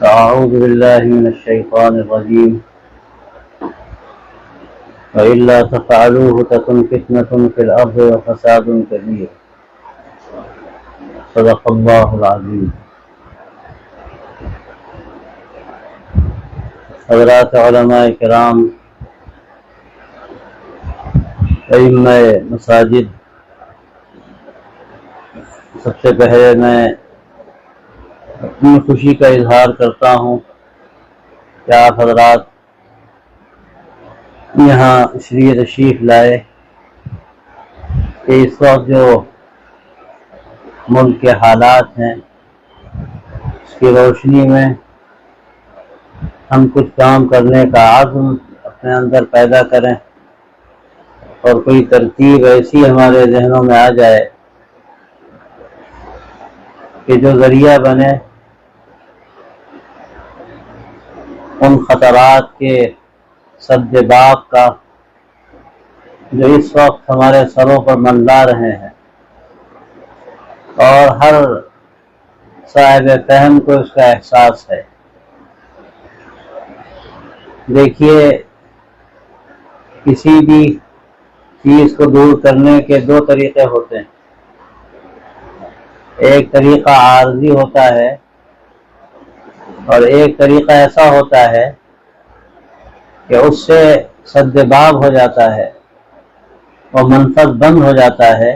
أعوذ بالله من الشيطان الرجيم وإلا تفعلوه تكن فتنة في الأرض وفساد كبير صدق الله العظيم. حضرات علماء کرام، ائمہ مساجد، سب سے پہلے میں اپنی خوشی کا اظہار کرتا ہوں کہ آپ حضرات یہاں اس لیے تشریف لائے کہ اس وقت جو ملک کے حالات ہیں اس کی روشنی میں ہم کچھ کام کرنے کا عزم اپنے اندر پیدا کریں اور کوئی ترتیب ایسی ہمارے ذہنوں میں آ جائے کہ جو ذریعہ بنے ان خطرات کے سد باب کا جو اس وقت ہمارے سروں پر منڈلا رہے ہیں، اور ہر صاحب فہم کو اس کا احساس ہے۔ دیکھیے، کسی بھی چیز کو دور کرنے کے دو طریقے ہوتے ہیں۔ ایک طریقہ عارضی ہوتا ہے اور ایک طریقہ ایسا ہوتا ہے کہ اس سے سد باب ہو جاتا ہے، وہ منفذ بند ہو جاتا ہے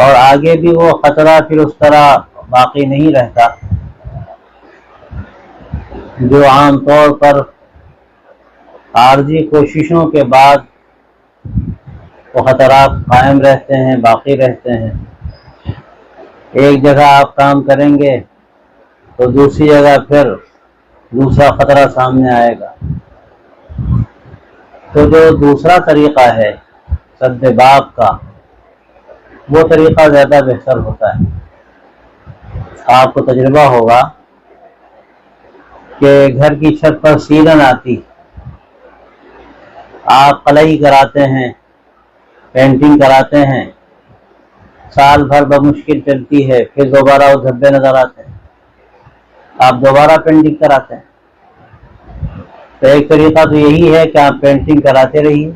اور آگے بھی وہ خطرہ پھر اس طرح باقی نہیں رہتا جو عام طور پر عارضی کوششوں کے بعد وہ خطرات قائم رہتے ہیں، باقی رہتے ہیں۔ ایک جگہ آپ کام کریں گے تو دوسری جگہ پھر دوسرا خطرہ سامنے آئے گا۔ تو جو دوسرا طریقہ ہے سد باب کا، وہ طریقہ زیادہ بہتر ہوتا ہے۔ آپ کو تجربہ ہوگا کہ گھر کی چھت پر سیلن آتی، آپ قلعی کراتے ہیں، پینٹنگ کراتے ہیں، سال بھر بمشکل چلتی ہے، پھر دوبارہ وہ دھبے نظر آتے ہیں، آپ دوبارہ پینٹنگ کراتے ہیں۔ تو ایک طریقہ تو یہی ہے کہ آپ پینٹنگ کراتے رہیے،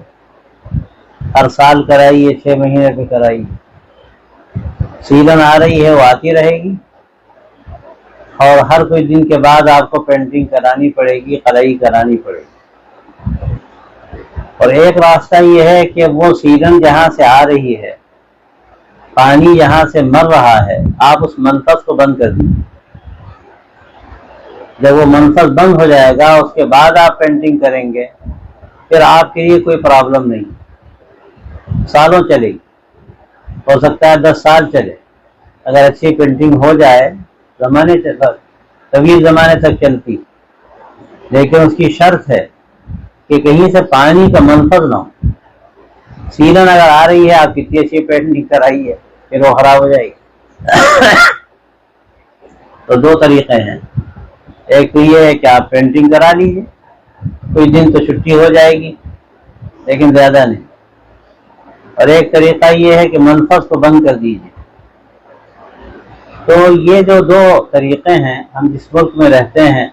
ہر سال کرائیے، 6 مہینے پہ کرائیے، سیزن آ رہی ہے وہ آتی رہے گی، اور ہر کوئی دن کے بعد آپ کو پینٹنگ کرانی پڑے گی، قلعی کرانی پڑے گی۔ اور ایک راستہ یہ ہے کہ وہ سیزن جہاں سے آ رہی ہے، پانی یہاں سے مر رہا ہے، آپ اس منفذ کو بند کر دیجیے۔ جب وہ منفذ بند ہو جائے گا، اس کے بعد آپ پینٹنگ کریں گے، پھر آپ کے لیے کوئی پرابلم نہیں، سالوں چلے گی، ہو سکتا ہے 10 سال چلے۔ اگر اچھی پینٹنگ ہو جائے طویل زمانے تک چلتی، لیکن اس کی شرط ہے کہ کہیں سے پانی کا منفذ نہ ہو۔ سیلن اگر آ رہی ہے، آپ کتنی اچھی پینٹنگ کرائیے، پھر وہ خراب ہو جائے گی۔ تو دو طریقے ہیں، ایک تو یہ ہے کہ آپ پینٹنگ کرا لیجیے، کوئی دن تو چھٹی ہو جائے گی لیکن زیادہ نہیں، اور ایک طریقہ یہ ہے کہ منفذ کو بند کر دیجیے۔ تو یہ جو دو طریقے ہیں، ہم جس ملک میں رہتے ہیں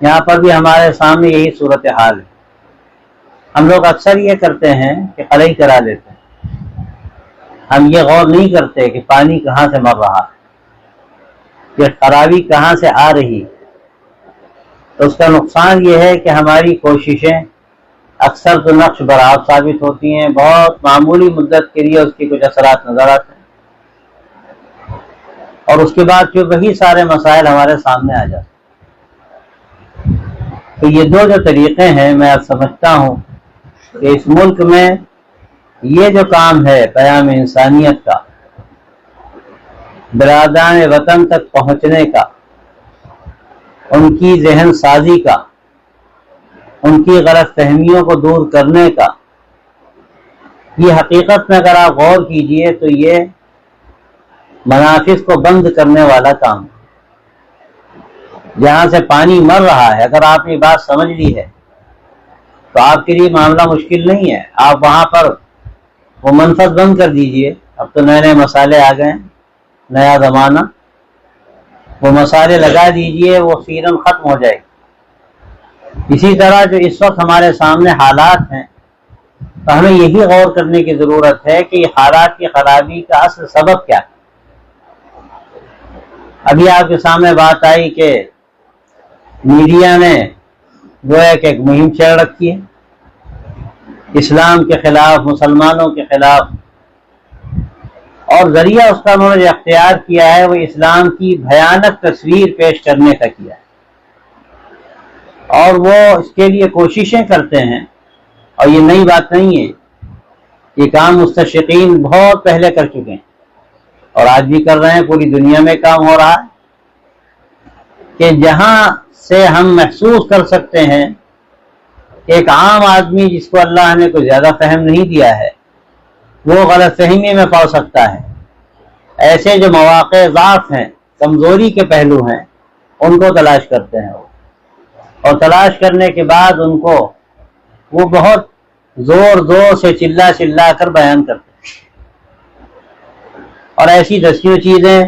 یہاں پر بھی ہمارے سامنے یہی صورتحال ہے۔ ہم لوگ اکثر یہ کرتے ہیں کہ قلعی کرا لیتے ہیں، ہم یہ غور نہیں کرتے کہ پانی کہاں سے مر رہا ہے، کہ خرابی کہاں سے آ رہی۔ تو اس کا نقصان یہ ہے کہ ہماری کوششیں اکثر تو نقش برآب ثابت ہوتی ہیں، بہت معمولی مدت کے لیے اس کے کچھ اثرات نظر آتے ہیں، اور اس کے بعد پھر وہی سارے مسائل ہمارے سامنے آ جاتے ہیں۔ تو یہ دو جو طریقے ہیں، میں اب سمجھتا ہوں کہ اس ملک میں یہ جو کام ہے پیام انسانیت کا، برادران وطن تک پہنچنے کا، ان کی ذہن سازی کا، ان کی غلط فہمیوں کو دور کرنے کا، یہ حقیقت میں اگر آپ غور کیجئے تو یہ منافذ کو بند کرنے والا کام، جہاں سے پانی مر رہا ہے، اگر آپ نے بات سمجھ لی ہے تو آپ کے لیے معاملہ مشکل نہیں ہے، آپ وہاں پر وہ منفذ بند کر دیجئے۔ اب تو نئے نئے مسالے آ گئے، نیا زمانہ، وہ مسالے لگا دیجئے، وہ فیرن ختم ہو جائے گی۔ اسی طرح جو اس وقت ہمارے سامنے حالات ہیں، تو ہمیں یہی غور کرنے کی ضرورت ہے کہ یہ حالات کی خرابی کا اصل سبب کیا ہے۔ ابھی آپ کے سامنے بات آئی کہ میڈیا نے گویا کہ ایک مہم چھیڑ رکھی ہے اسلام کے خلاف، مسلمانوں کے خلاف، اور ذریعہ اس کا انہوں نے جو اختیار کیا ہے وہ اسلام کی بھیانک تصویر پیش کرنے کا کیا ہے، اور وہ اس کے لیے کوششیں کرتے ہیں، اور یہ نئی بات نہیں ہے، یہ کام مستشرقین بہت پہلے کر چکے ہیں اور آج بھی کر رہے ہیں، پوری دنیا میں کام ہو رہا ہے کہ جہاں سے ہم محسوس کر سکتے ہیں کہ ایک عام آدمی جس کو اللہ نے کوئی زیادہ فہم نہیں دیا ہے وہ غلط فہمی میں پڑ سکتا ہے، ایسے جو مواقع ضعف ہیں، کمزوری کے پہلو ہیں، ان کو تلاش کرتے ہیں اور تلاش کرنے کے بعد ان کو وہ بہت زور زور سے چلا چلا کر بیان کرتے ہیں، اور ایسی دسیوں چیزیں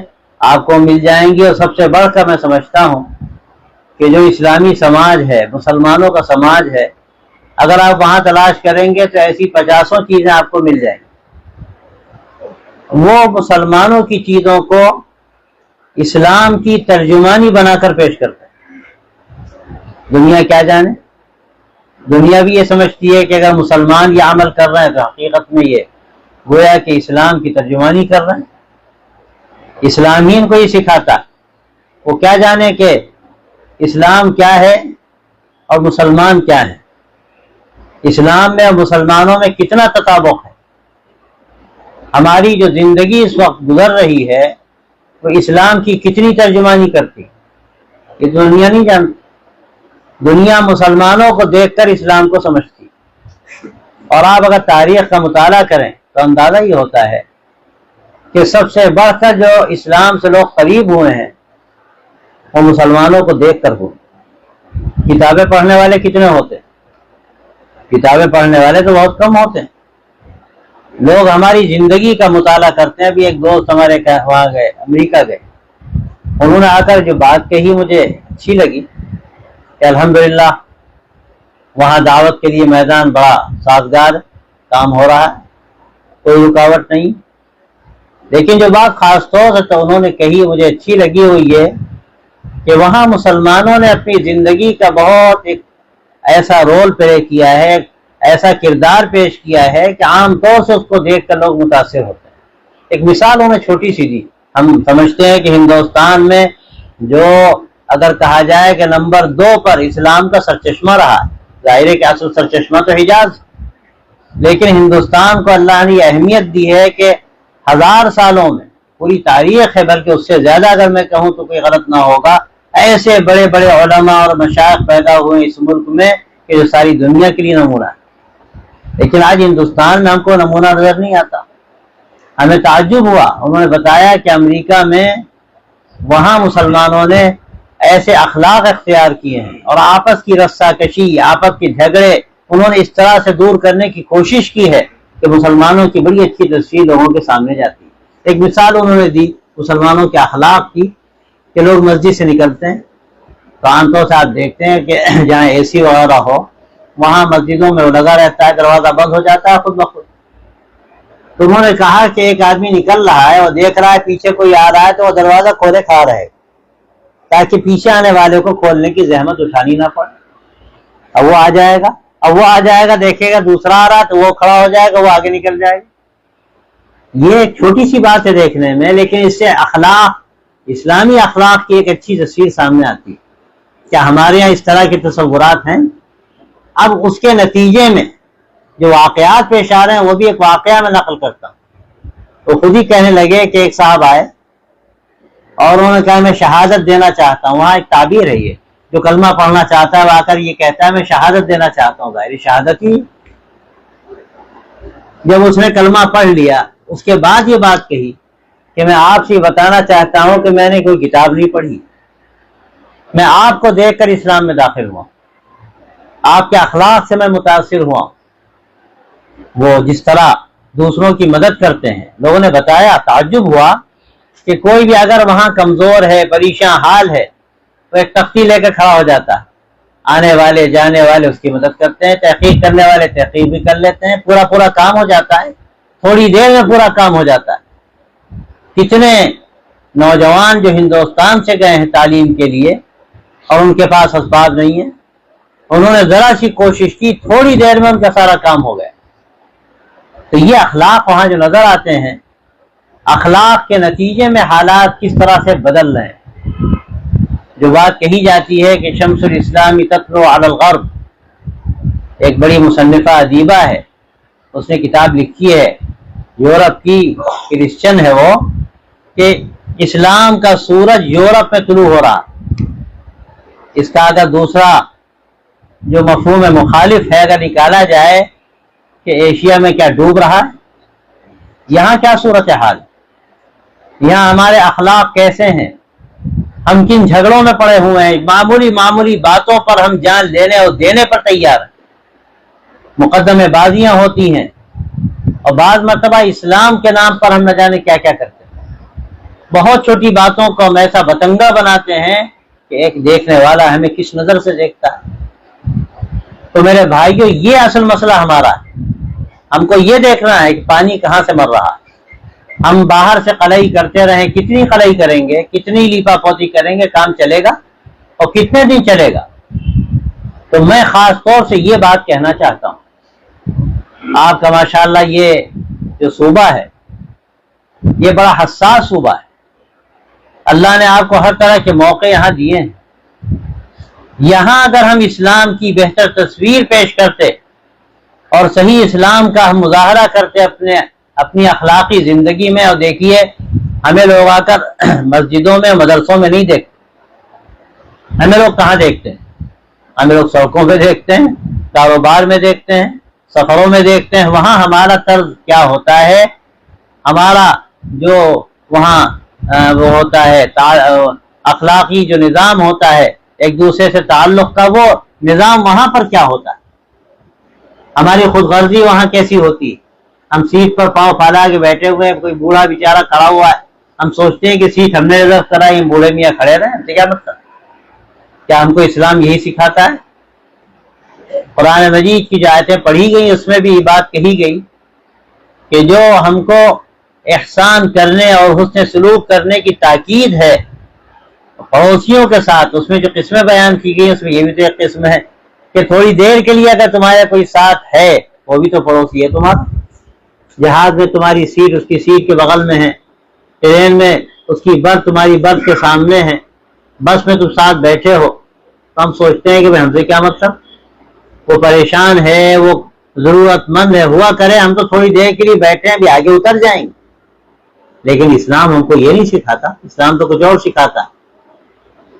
آپ کو مل جائیں گی۔ اور سب سے بڑھ کر میں سمجھتا ہوں کہ جو اسلامی سماج ہے، مسلمانوں کا سماج ہے، اگر آپ وہاں تلاش کریں گے تو ایسی 50 چیزیں آپ کو مل جائیں گی۔ وہ مسلمانوں کی چیزوں کو اسلام کی ترجمانی بنا کر پیش کرتے ہیں۔ دنیا کیا جانے، دنیا بھی یہ سمجھتی ہے کہ اگر مسلمان یہ عمل کر رہے ہیں تو حقیقت میں یہ گویا کہ اسلام کی ترجمانی کر رہے ہیں۔ اسلامین کو یہ سکھاتا، وہ کیا جانے کہ اسلام کیا ہے اور مسلمان کیا ہے، اسلام میں اور مسلمانوں میں کتنا تطابق ہے۔ ہماری جو زندگی اس وقت گزر رہی ہے وہ اسلام کی کتنی ترجمانی کرتی، یہ دنیا نہیں جانتی۔ دنیا مسلمانوں کو دیکھ کر اسلام کو سمجھتی، اور آپ اگر تاریخ کا مطالعہ کریں تو اندازہ یہ ہوتا ہے کہ سب سے بڑھ کر جو اسلام سے لوگ قریب ہوئے ہیں وہ مسلمانوں کو دیکھ کر ہوئے۔ کتابیں پڑھنے والے کتنے ہوتے ہیں؟ کتابیں پڑھنے والے تو بہت کم ہوتے ہیں۔ لوگ ہماری زندگی کا مطالعہ کرتے ہیں۔ ابھی ایک دوست ہمارے وہاں گئے، امریکہ گئے، انہوں نے آ کر جو بات کہی مجھے اچھی لگی کہ الحمدللہ وہاں دعوت کے لیے میدان بڑا سازگار کام ہو رہا ہے، کوئی رکاوٹ نہیں، لیکن جو بات خاص طور سے تو انہوں نے کہی مجھے اچھی لگی وہ یہ کہ وہاں مسلمانوں نے اپنی زندگی کا بہت ایک ایسا رول پلے کیا ہے، ایسا کردار پیش کیا ہے کہ عام طور سے اس کو دیکھ کر لوگ متاثر ہوتے ہیں۔ ایک مثال انہیں چھوٹی سی دی، ہم سمجھتے ہیں کہ ہندوستان میں جو اگر کہا جائے کہ نمبر 2 پر اسلام کا سرچشمہ رہا، ظاہر ہے کہ اصل سرچشمہ تو حجاز، لیکن ہندوستان کو اللہ نے یہ اہمیت دی ہے کہ 1000 سالوں میں پوری تاریخ ہے، بلکہ اس سے زیادہ اگر میں کہوں تو کوئی غلط نہ ہوگا، ایسے بڑے بڑے علماء اور مشائخ پیدا ہوئے اس ملک میں کہ جو ساری دنیا کے لیے نمونہ ہے، لیکن آج ہندوستان میں ہم کو نمونہ نظر نہیں آتا۔ ہمیں تعجب ہوا، انہوں نے بتایا کہ امریکہ میں وہاں مسلمانوں نے ایسے اخلاق اختیار کیے ہیں اور آپس کی رسا کشی، آپس کے جھگڑے انہوں نے اس طرح سے دور کرنے کی کوشش کی ہے کہ مسلمانوں کی بڑی اچھی تصویر لوگوں کے سامنے جاتی ہے۔ ایک مثال انہوں نے دی مسلمانوں کے اخلاق کی کہ لوگ مسجد سے نکلتے ہیں تو عام طور سے آپ دیکھتے ہیں کہ جہاں اے سی وغیرہ ہو وہاں مسجدوں میں وہ لگا رہتا ہے، دروازہ بند ہو جاتا ہے خود بخود۔ تو انہوں نے کہا کہ ایک آدمی نکل رہا ہے اور دیکھ رہا ہے پیچھے کوئی آ رہا ہے تو وہ دروازہ کھولے کھا رہے تاکہ پیچھے آنے والے کو کھولنے کی زحمت اٹھانی نہ پڑے۔ اب وہ آ جائے گا، دیکھے گا دوسرا آ رہا تو وہ کھڑا ہو جائے گا، وہ آگے نکل جائے گا۔ یہ ایک چھوٹی سی بات ہے دیکھنے میں، لیکن اس سے اخلاق، اسلامی اخلاق کی ایک اچھی تصویر سامنے آتی ہے۔ کیا ہمارے یہاں اس طرح کے تصورات ہیں؟ اب اس کے نتیجے میں جو واقعات پیش آ رہے ہیں وہ بھی ایک واقعہ میں نقل کرتا ہوں۔ تو خود ہی کہنے لگے کہ ایک صاحب آئے اور انہوں نے کہا میں شہادت دینا چاہتا ہوں۔ وہاں ایک تعبیر ہے، یہ جو کلمہ پڑھنا چاہتا ہے وہ آ کر یہ کہتا ہے میں شہادت دینا چاہتا ہوں، ظاہری شہادت ہی۔ جب اس نے کلمہ پڑھ لیا اس کے بعد یہ بات کہی کہ میں آپ سے بتانا چاہتا ہوں کہ میں نے کوئی کتاب نہیں پڑھی، میں آپ کو دیکھ کر اسلام میں داخل ہوا، آپ کے اخلاق سے میں متاثر ہوا۔ وہ جس طرح دوسروں کی مدد کرتے ہیں، لوگوں نے بتایا، تعجب ہوا کہ کوئی بھی اگر وہاں کمزور ہے، پریشان حال ہے، تو ایک تختی لے کر کھڑا ہو جاتا ہے، آنے والے جانے والے اس کی مدد کرتے ہیں، تحقیق کرنے والے تحقیق بھی کر لیتے ہیں، پورا کام ہو جاتا ہے، تھوڑی دیر میں پورا کام ہو جاتا ہے۔ کتنے نوجوان جو ہندوستان سے گئے ہیں تعلیم کے لیے اور ان کے پاس اسباب نہیں ہیں، انہوں نے ذرا سی کوشش کی، تھوڑی دیر میں ان کا سارا کام ہو گیا۔ تو یہ اخلاق وہاں جو نظر آتے ہیں، اخلاق کے نتیجے میں حالات کس طرح سے بدل رہے ہیں۔ جو بات کہی جاتی ہے کہ شمس الاسلام تطلع علی الغرب، ایک بڑی مصنفہ ادیبہ ہے، اس نے کتاب لکھی ہے، یورپ کی کرسچن ہے وہ، کہ اسلام کا سورج یورپ میں طلوع ہو رہا۔ اس کا اگر دوسرا جو مفہوم مخالف ہے اگر نکالا جائے کہ ایشیا میں کیا ڈوب رہا ہے، یہاں کیا صورتحال، یہاں ہمارے اخلاق کیسے ہیں، ہم کن جھگڑوں میں پڑے ہوئے ہیں، معمولی باتوں پر ہم جان لینے اور دینے پر تیار ہیں، مقدمے بازیاں ہوتی ہیں، اور بعض مرتبہ اسلام کے نام پر ہم نہ جانے کیا کیا کرتے ہیں۔ بہت چھوٹی باتوں کو ہم ایسا بتنگا بناتے ہیں کہ ایک دیکھنے والا ہمیں کس نظر سے دیکھتا ہے۔ تو میرے بھائیوں، یہ اصل مسئلہ ہمارا ہے، ہم کو یہ دیکھنا ہے کہ پانی کہاں سے مر رہا ہے۔ ہم باہر سے قلعی کرتے رہیں، کتنی قلعی کریں گے، کتنی لیپا پوتی کریں گے، کام چلے گا اور کتنے دن چلے گا۔ تو میں خاص طور سے یہ بات کہنا چاہتا ہوں، آپ کا ماشاءاللہ یہ جو صوبہ ہے یہ بڑا حساس صوبہ ہے، اللہ نے آپ کو ہر طرح کے موقع یہاں دیے ہیں۔ یہاں اگر ہم اسلام کی بہتر تصویر پیش کرتے اور صحیح اسلام کا ہم مظاہرہ کرتے اپنی اخلاقی زندگی میں، اور دیکھیے ہمیں لوگ آ کر مسجدوں میں مدرسوں میں نہیں دیکھتے، ہمیں لوگ کہاں دیکھتے ہیں؟ ہمیں لوگ سڑکوں پہ دیکھتے ہیں، کاروبار میں دیکھتے ہیں، سفروں میں دیکھتے ہیں۔ وہاں ہمارا طرز کیا ہوتا ہے، ہمارا جو وہاں وہ ہوتا ہے اخلاقی جو نظام ہوتا ہے ایک دوسرے سے تعلق کا، وہ نظام وہاں پر کیا ہوتا ہے، ہماری خود غرضی وہاں کیسی ہوتی ہے۔ ہم سیٹ پر پاؤں پھیلا کے بیٹھے ہوئے ہیں، کوئی بوڑھا بیچارہ کھڑا ہوا ہے، ہم سوچتے ہیں کہ سیٹ ہم نے ریزرو کرائی، بوڑھے میاں کھڑے رہے، تو کیا مطلب؟ کیا ہم کو اسلام یہی سکھاتا ہے؟ قرآن مجید کی جو آیتیں پڑھی گئی اس میں بھی یہ بات کہی گئی کہ جو ہم کو احسان کرنے اور حسن سلوک کرنے کی تاکید ہے پڑوسیوں کے ساتھ، اس میں جو قسمیں بیان کی گئی اس میں یہ بھی تو ایک قسم ہے کہ تھوڑی دیر کے لیے اگر تمہارا کوئی ساتھ ہے وہ بھی تو پڑوسی ہے تمہارا۔ جہاز میں تمہاری سیٹ اس کی سیٹ کے بغل میں ہے، ٹرین میں اس کی برتھ تمہاری برتھ کے سامنے ہے، بس میں تم ساتھ بیٹھے ہو، تو ہم سوچتے ہیں کہ ہم سے کیا مطلب، وہ پریشان ہے، وہ ضرورت مند ہے، ہوا کرے، ہم تو تھوڑی دیر کے لیے بیٹھے ہیں، ابھی آگے اتر جائیں گے۔ لیکن اسلام ہم کو یہ نہیں سکھاتا، اسلام تو کچھ اور سکھاتا ہے۔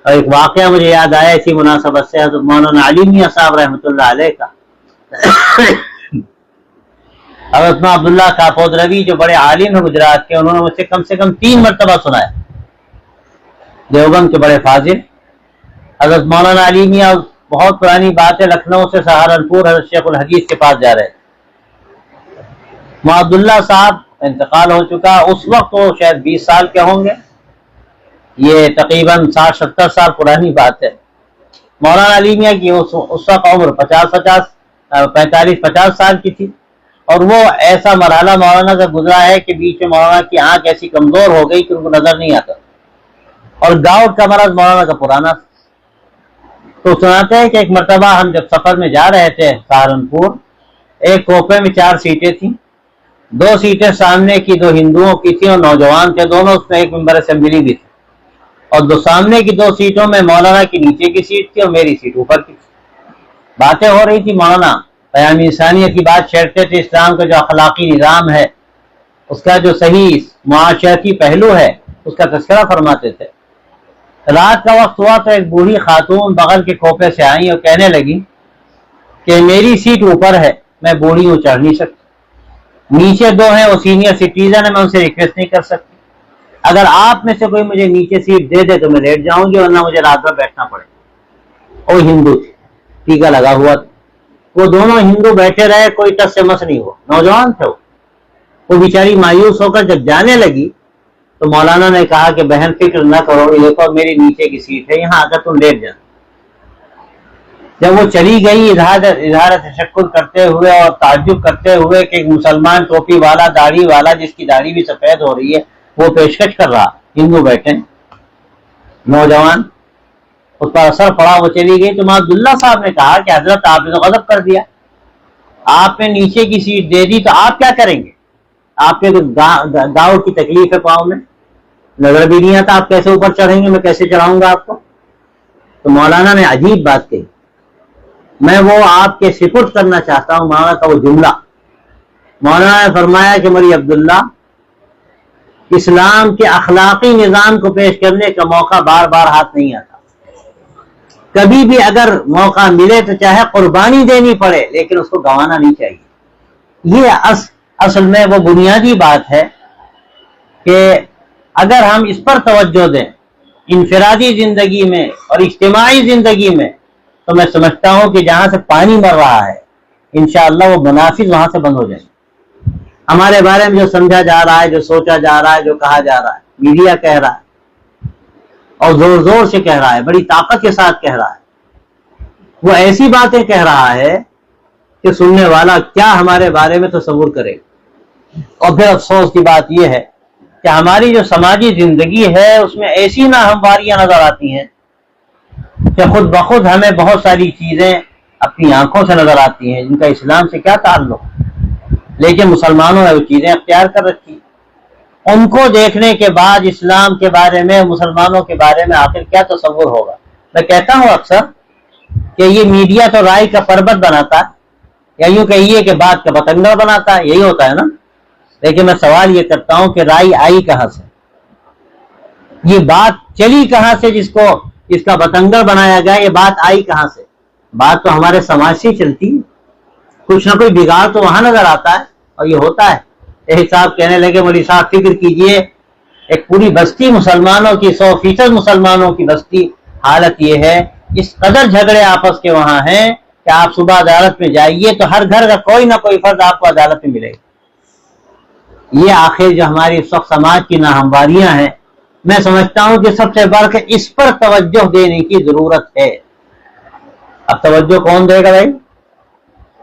اور ایک واقعہ مجھے یاد آیا اسی مناسبت سے، حضرت مولانا علی میاں صاحب رحمۃ اللہ علیہ کا، حضرت عبداللہ کاپودروی جو بڑے عالم ہیں گجرات کے، انہوں نے مجھ سے کم 3 مرتبہ سنایا، دیوبند کے بڑے فاضل حضرت مولانا علی میاں، بہت پرانی بات ہے، لکھنؤ سے سہارنپور حضرت شیخ الحدیث کے پاس جا رہے تھے، عبداللہ صاحب انتقال ہو چکا، اس وقت وہ شاید 20 سال کے ہوں گے، یہ تقریباً 60-70 سال پرانی بات ہے۔ مولانا علی میاں کی اس وقت عمر 45-50 سال کی تھی، اور وہ ایسا مرحلہ مولانا سے گزرا ہے کہ بیچ میں مولانا کی آنکھ ایسی کمزور ہو گئی کہ ان کو نظر نہیں آتا، اور گاؤٹ کا مرض مولانا کا پرانا تھا۔ تو سناتے ہیں کہ ایک مرتبہ ہم جب سفر میں جا رہے تھے سہارنپور، ایک کوپے میں 4 سیٹیں تھیں، 2 سیٹیں سامنے کی 2 ہندوؤں کی تھیں اور نوجوان تھے دونوں، اس میں ایک ممبر اسمبلی بھی تھی، اور سامنے کی 2 سیٹوں میں مولانا کی نیچے کی سیٹ تھی اور میری سیٹ اوپر کی تھی۔ باتیں ہو رہی تھی، مولانا پیام انسانیت کی بات چھیڑتے تھے، اسلام کا جو اخلاقی نظام ہے، اس کا جو صحیح معاشرتی پہلو ہے اس کا تذکرہ فرماتے تھے۔ رات کا وقت ہوا تو ایک بوڑھی خاتون بغل کے کھوپے سے آئیں اور کہنے لگی کہ میری سیٹ اوپر ہے، میں بوڑھی ہوں، چڑھ نہیں سکتی، نیچے 2 ہیں، وہ سینئر سٹیزن ہے، میں ان سے ریکویسٹ نہیں کر سکتی، اگر آپ میں سے کوئی مجھے نیچے سیٹ دے دے تو میں لیٹ جاؤں گی، ورنہ مجھے رات بھر بیٹھنا پڑے گا۔ وہ ہندو تھی، ٹیکا لگا ہوا تھا، وہ دونوں ہندو بیٹھے رہے، کوئی ٹس سے مس نہیں ہوا، نوجوان تھے وہ بیچاری مایوس ہو کر جب جانے لگی تو مولانا نے کہا کہ بہن فکر نہ کرو، یہ دیکھو میری نیچے کی سیٹ ہے، یہاں آ کر تم لیٹ جانا۔ جب وہ چلی گئی اظہار تشکر کرتے ہوئے اور تعجب کرتے ہوئے کہ ایک مسلمان ٹوپی والا داڑھی والا جس کی داڑھی بھی سفید ہو رہی ہے وہ پیشکش کر رہا، ہندو بیٹھے نوجوان، اس پر اثر پڑا، وہ چلی گئی۔ تو عبداللہ صاحب نے کہا کہ حضرت آپ نے تو غضب کر دیا، آپ نے نیچے کی سیٹ دے دی تو آپ کیا کریں گے؟ آپ کے گاؤں کی تکلیف ہے، پاؤں میں نظر بھی نہیں آتا، آپ کیسے اوپر چڑھیں گے؟ میں کیسے چڑھاؤں گا آپ کو؟ تو مولانا نے عجیب بات کہی، میں وہ آپ کے سپرد کرنا چاہتا ہوں مولانا کا وہ جملہ۔ مولانا نے فرمایا کہ مولی عبداللہ، اسلام کے اخلاقی نظام کو پیش کرنے کا موقع بار بار ہاتھ نہیں آتا، کبھی بھی اگر موقع ملے تو چاہے قربانی دینی پڑے لیکن اس کو گنوانا نہیں چاہیے۔ یہ اصل میں وہ بنیادی بات ہے کہ اگر ہم اس پر توجہ دیں انفرادی زندگی میں اور اجتماعی زندگی میں، تو میں سمجھتا ہوں کہ جہاں سے پانی مر رہا ہے انشاءاللہ وہ منافذ وہاں سے بند ہو جائیں گے۔ ہمارے بارے میں جو سمجھا جا رہا ہے، جو سوچا جا رہا ہے، جو کہا جا رہا ہے، میڈیا کہہ رہا ہے اور زور زور سے کہہ رہا ہے، بڑی طاقت کے ساتھ کہہ رہا ہے، وہ ایسی باتیں کہہ رہا ہے کہ سننے والا کیا ہمارے بارے میں تصور کرے گا۔ اور پھر افسوس کی بات یہ ہے کہ ہماری جو سماجی زندگی ہے اس میں ایسی ناہمواریاں نظر آتی ہیں کہ خود بخود ہمیں بہت ساری چیزیں اپنی آنکھوں سے نظر آتی ہیں جن کا اسلام سے کیا تعلق، لیکن مسلمانوں نے وہ چیزیں اختیار کر رکھی۔ ان کو دیکھنے کے بعد اسلام کے بارے میں، مسلمانوں کے بارے میں آخر کیا تصور ہوگا؟ میں کہتا ہوں اکثر کہ یہ میڈیا تو رائے کا پربت بناتا ہے، یا یوں کہیے کہ بات کا بتنگڑ بناتا ہے، یہی ہوتا ہے نا۔ لیکن میں سوال یہ کرتا ہوں کہ رائے آئی کہاں سے؟ یہ بات چلی کہاں سے جس کا بتنگڑ بنایا گیا؟ یہ بات آئی کہاں سے؟ بات تو ہمارے سماج سے چلتی ہے، کچھ نہ کوئی بگاڑ تو وہاں نظر آتا ہے اور یہ ہوتا ہے۔ یہی صاحب کہنے لگے مولوی صاحب فکر کیجئے، ایک پوری بستی مسلمانوں کی، 100% مسلمانوں کی بستی، حالت یہ ہے اس قدر جھگڑے آپس کے وہاں ہیں کہ آپ صبح عدالت میں جائیے تو ہر گھر کا کوئی نہ کوئی فرد آپ کو عدالت میں ملے گا۔ یہ آخر جو ہماری اس وقت سماج کی ناہمواریاں ہیں، میں سمجھتا ہوں کہ سب سے بڑھ کے اس پر توجہ دینے کی ضرورت ہے۔ اب توجہ کون دے گا بھائی؟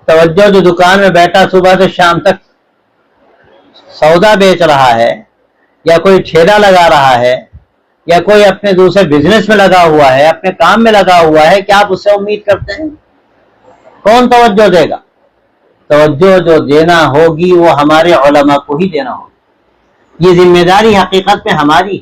توجہ جو دکان میں بیٹھا صبح سے شام تک سودا بیچ رہا ہے، یا کوئی ٹھیلا لگا رہا ہے، یا کوئی اپنے دوسرے بزنس میں لگا ہوا ہے، اپنے کام میں لگا ہوا ہے، کیا آپ اس سے امید کرتے ہیں؟ کون توجہ دے گا؟ توجہ جو دینا ہوگی وہ ہمارے علماء کو ہی دینا ہوگی۔ یہ ذمہ داری حقیقت میں ہماری،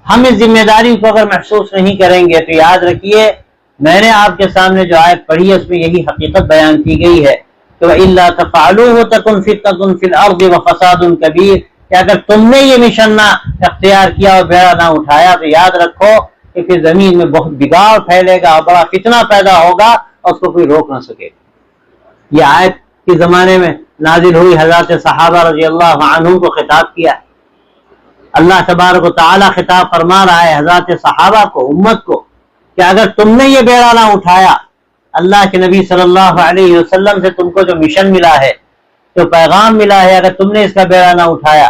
ہم اس ذمہ داری کو اگر محسوس نہیں کریں گے تو یاد رکھیے، میں نے آپ کے سامنے جو آیت پڑھی ہے اس میں یہی حقیقت بیان کی گئی ہے کہ وَإِلَّا تَفْعَلُوهُ تَكُنْ فِتْنَةٌ فِي الْأَرْضِ وَفَسَادٌ كَبِيرٌ، کہ اگر تم نے یہ مشن نہ اختیار کیا اور بیڑا نہ اٹھایا تو یاد رکھو کہ پھر زمین میں بہت بگاڑ پھیلے گا اور بڑا فتنہ پیدا ہوگا اور اس کو کوئی روک نہ سکے گا۔ یہ آیت کے زمانے میں نازل ہوئی، حضرات صحابہ رضی اللہ عنہم کو خطاب کیا ہے۔ اللہ تبارک و تعالی خطاب فرما رہا ہے حضرات صحابہ کو، امت کو، کہ اگر تم نے یہ بیڑا نہ اٹھایا، اللہ کے نبی صلی اللہ علیہ وسلم سے تم کو جو مشن ملا ہے، جو پیغام ملا ہے، اگر تم نے اس کا بیڑا نہ اٹھایا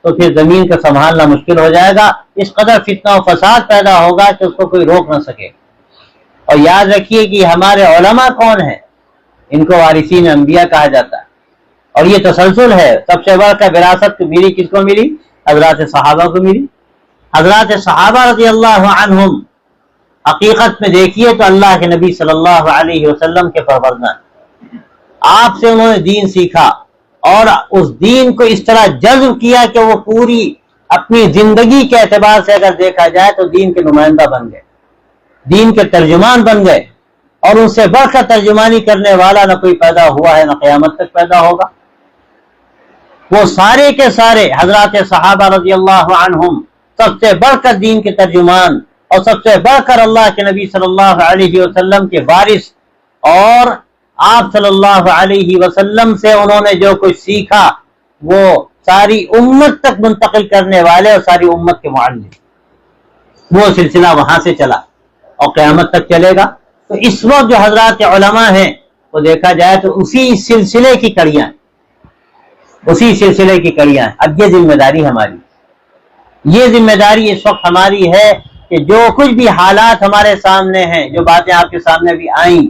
تو پھر زمین کا سنبھالنا مشکل ہو جائے گا، اس قدر فتنہ و فساد پیدا ہوگا کہ اس کو کوئی روک نہ سکے۔ اور یاد رکھیے کہ ہمارے علماء کون ہیں؟ ان کو وارثین انبیاء کہا جاتا ہے، اور یہ تسلسل ہے۔ سب سے بڑھ کر وراثت ملی کس کو ملی؟ حضرات صحابہ کو ملی۔ حضرات صحابہ رضی اللہ عنہم حقیقت میں دیکھیے تو اللہ کے نبی صلی اللہ علیہ وسلم کے پروردگار، آپ سے انہوں نے دین سیکھا اور اس دین کو اس طرح جذب کیا کہ وہ پوری اپنی زندگی کے اعتبار سے اگر دیکھا جائے تو دین کے نمائندہ بن گئے، دین کے ترجمان بن گئے، اور ان سے بڑھ کر ترجمانی کرنے والا نہ کوئی پیدا ہوا ہے نہ قیامت تک پیدا ہوگا۔ وہ سارے کے سارے حضرات صحابہ رضی اللہ عنہم سب سے بڑھ کر دین کے ترجمان اور سب سے بڑھ کر اللہ کے نبی صلی اللہ علیہ وسلم کے وارث، اور آپ صلی اللہ علیہ وسلم سے انہوں نے جو کچھ سیکھا وہ ساری امت تک منتقل کرنے والے اور ساری امت کے معلم، وہ سلسلہ وہاں سے چلا اور قیامت تک چلے گا۔ تو اس وقت جو حضرات علماء ہیں وہ دیکھا جائے تو اسی سلسلے کی کڑیاں، اسی سلسلے کی کڑیاں۔ اب یہ ذمہ داری ہماری، یہ ذمہ داری اس وقت ہماری ہے کہ جو کچھ بھی حالات ہمارے سامنے ہیں، جو باتیں آپ کے سامنے بھی آئیں،